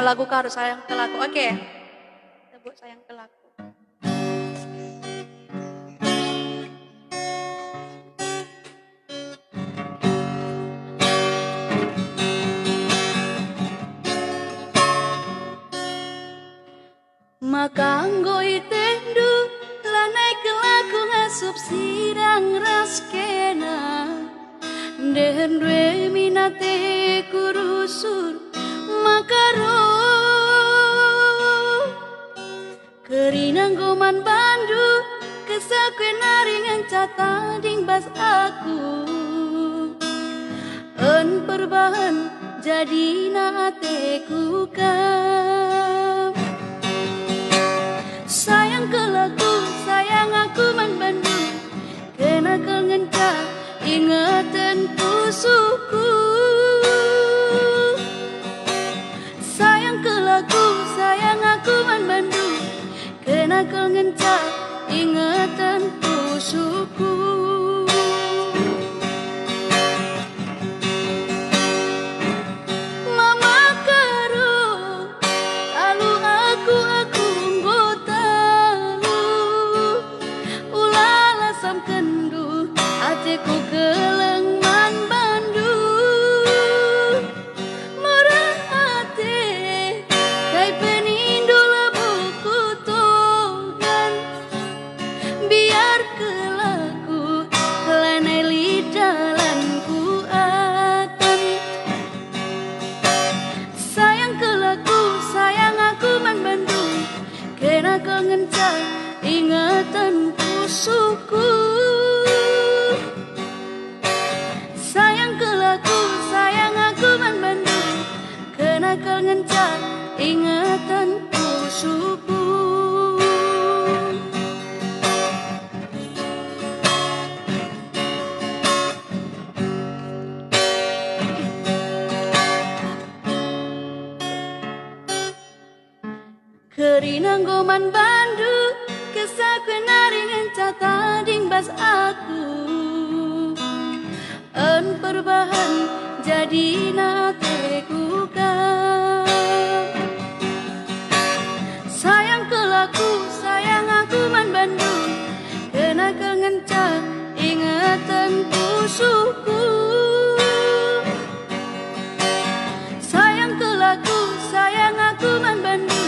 sama lagu Karo Sayang ke Laku. Oke. Kita buat Sayang ke Laku. Makanggo itendu lanai ke laku ngasup sirang raskena dehen dwe minate kurusur makaro kerinang goman bandu kesakwe naringan catading bas aku en perbahan jadi naateku kam sayang ke laku sayang aku man bandu kena kengenca ingatan pusuku sayang ke laku sayang aku man bandu kena kengenca ingatan pusuku mama karo lalu aku nggotalu ulala sam kendu hatiku keleng man bandu murah hati kai penindo labuku togan biar kelaku kelanai lidalanku akan sayang kelaku sayang aku man bandu kena kengenca ingatan pusuku sayang kelaku sayang aku man bandu kena kengenca ingatan pusuku kerinang goman bandu kesakwe naringan catading bas aku en perbahan jadi nateku kam sayang kelaku sayang aku man bandu kena kengenca ingatan pusuku sayang kelaku sayang aku man bandu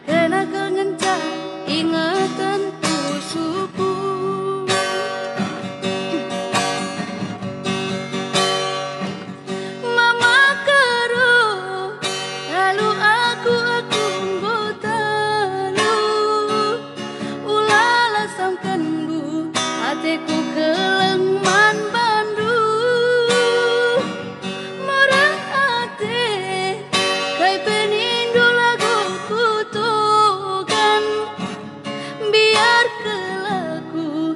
kena kengenca ingatan pusuku mama karo lalu aku nggotalu ulala sam kendu hatiku keleng man bandu murah hati kai penindo laguku togan biar kelaku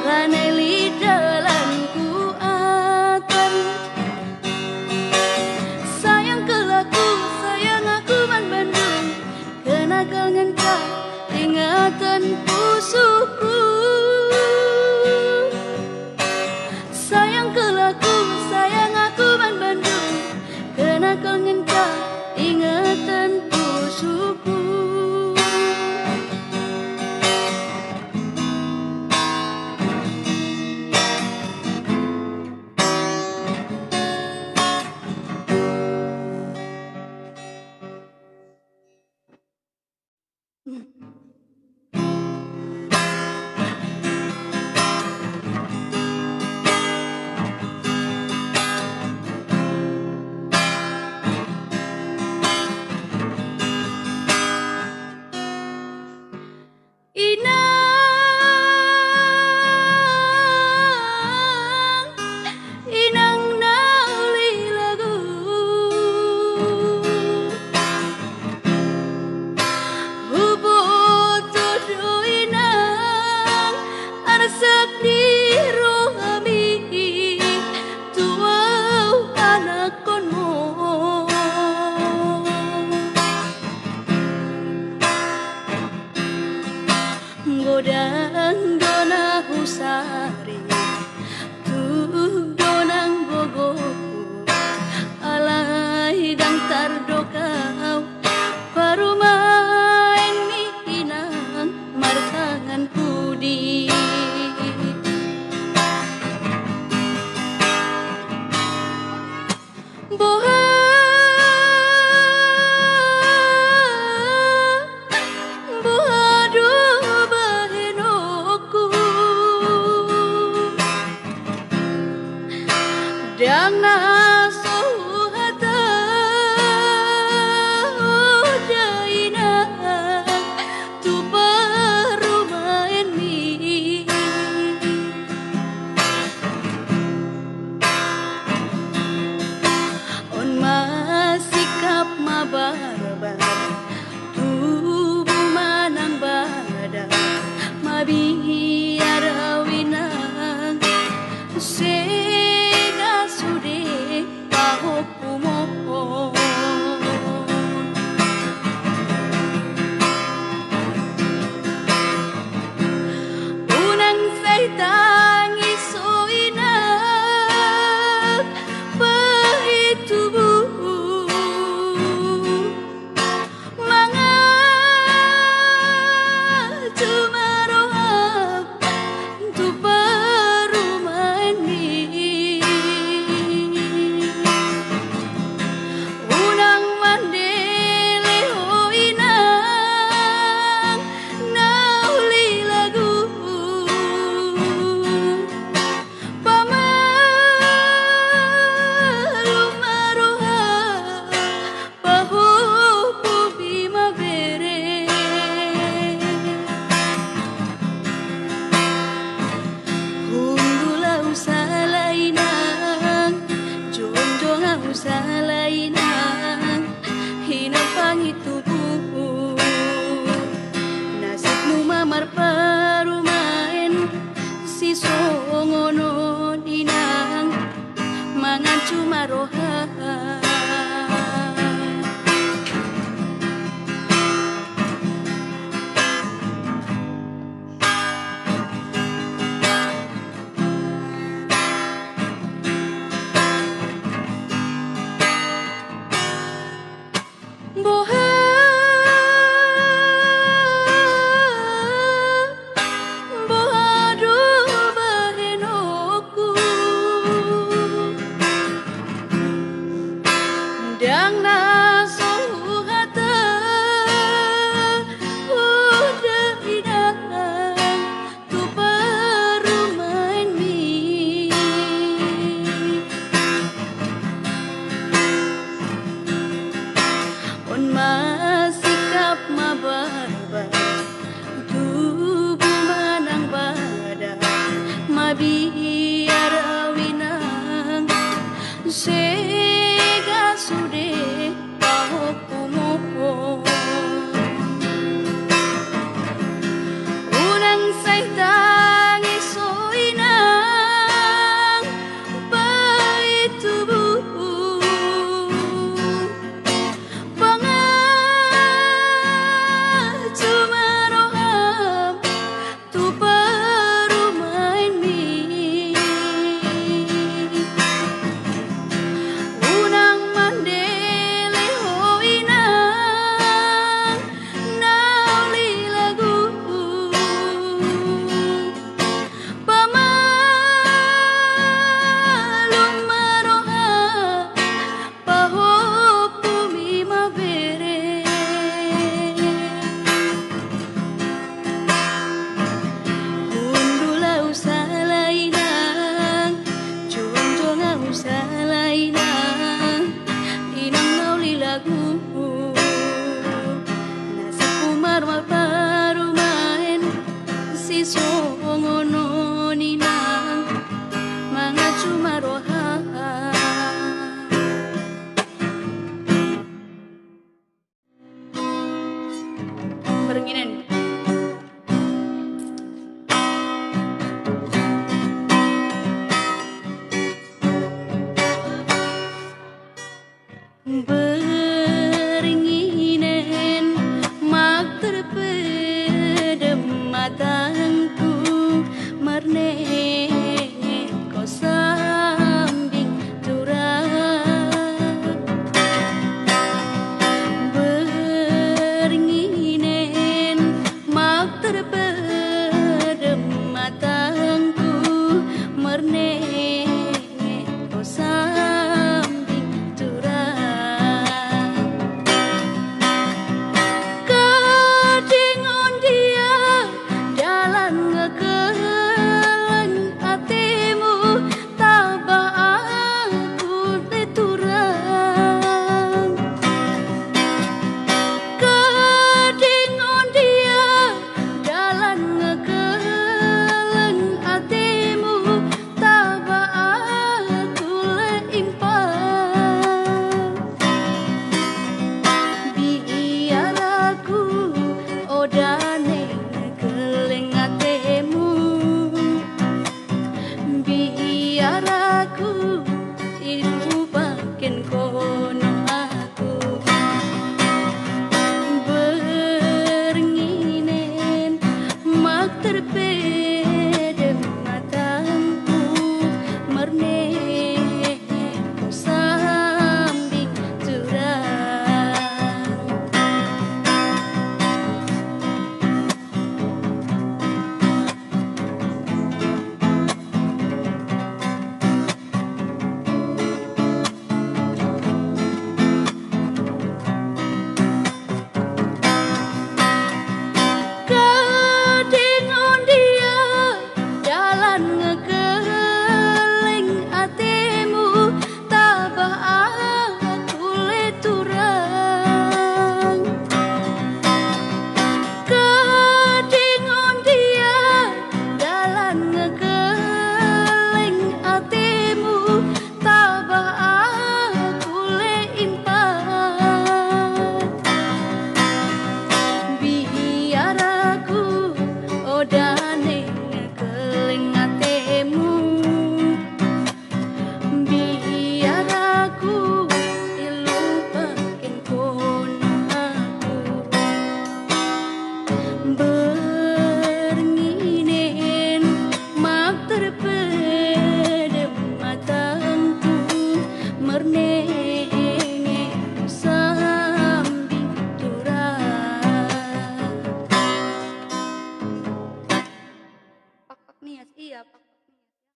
lanai lidalanku akan sayang kelaku sayang aku man bandu kena kengenca ingatan pusuku sayang kelaku sayang aku man bandu kena kengenca ingatan pusuku inang nauli lagu hubung tubuh. Nasibmu mamar parumain si songono dinang mangan cuma roha. Dang naso hata udah inang tu parumain mi on masikap mabah